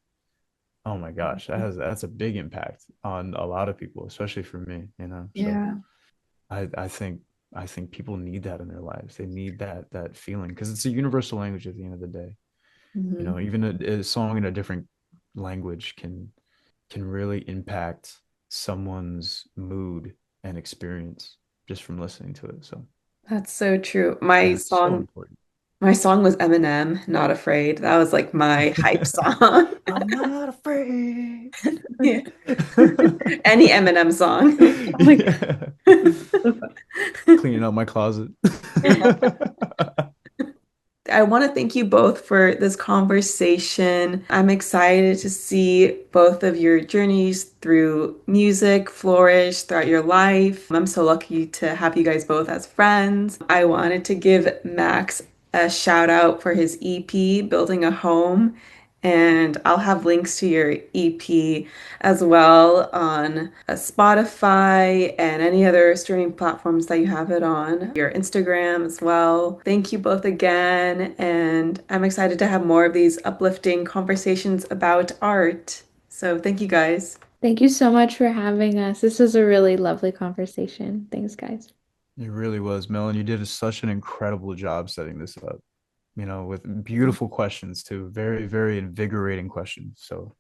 oh my gosh, that's a big impact on a lot of people, especially for me. So Yeah. I think people need that in their lives. They need that feeling because it's a universal language at the end of the day. Mhm. Even a song in a different language can really impact someone's mood and experience just from listening to it. So that's so true. yeah, it's so important. My song was Eminem, Not Afraid. That was like my hype song. I'm not afraid. Yeah. Any Eminem song. Oh my Yeah. God. Cleaning out my closet. I want to thank you both for this conversation. I'm excited to see both of your journeys through music flourish throughout your life. I'm so lucky to have you guys both as friends. I wanted to give Max a shout out for his EP, Building a Home. And I'll have links to your EP as well on Spotify and any other streaming platforms that you have it on, your Instagram as well. Thank you both again. And I'm excited to have more of these uplifting conversations about art. So thank you guys. Thank you so much for having us. This was a really lovely conversation. Thanks, guys. It really was, Mel, and you did such an incredible job setting this up, with beautiful questions too. Very, very invigorating questions. So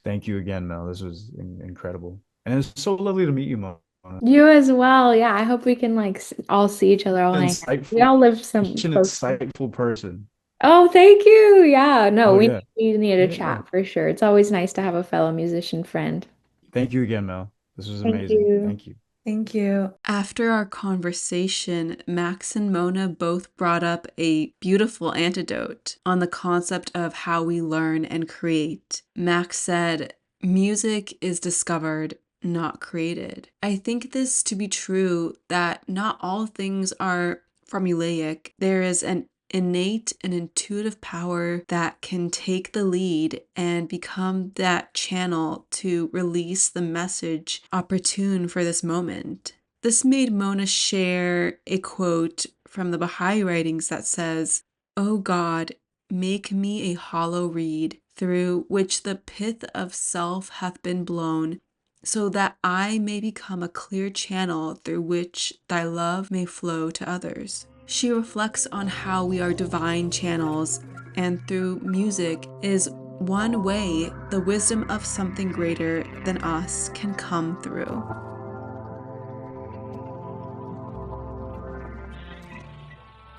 thank you again, Mel. This was incredible. And it's so lovely to meet you, Mona. You as well. Yeah, I hope we can like all see each other all hang out. We Insightful, all live some such an close. insightful person. Oh, thank you. Yeah, no, Oh we yeah. we need to Yeah. chat for sure. It's always nice to have a fellow musician friend. Thank you again, Mel. This was Thank amazing. you. Thank you. Thank you. After our conversation, Max and Mona both brought up a beautiful antidote on the concept of how we learn and create. Max said, "Music is discovered, not created." I think this to be true that not all things are formulaic. There is an innate and intuitive power that can take the lead and become that channel to release the message opportune for this moment. This made Mona share a quote from the Baha'i writings that says, "O God, make me a hollow reed, through which the pith of self hath been blown, so that I may become a clear channel through which thy love may flow to others." She reflects on how we are divine channels, and through music is one way the wisdom of something greater than us can come through.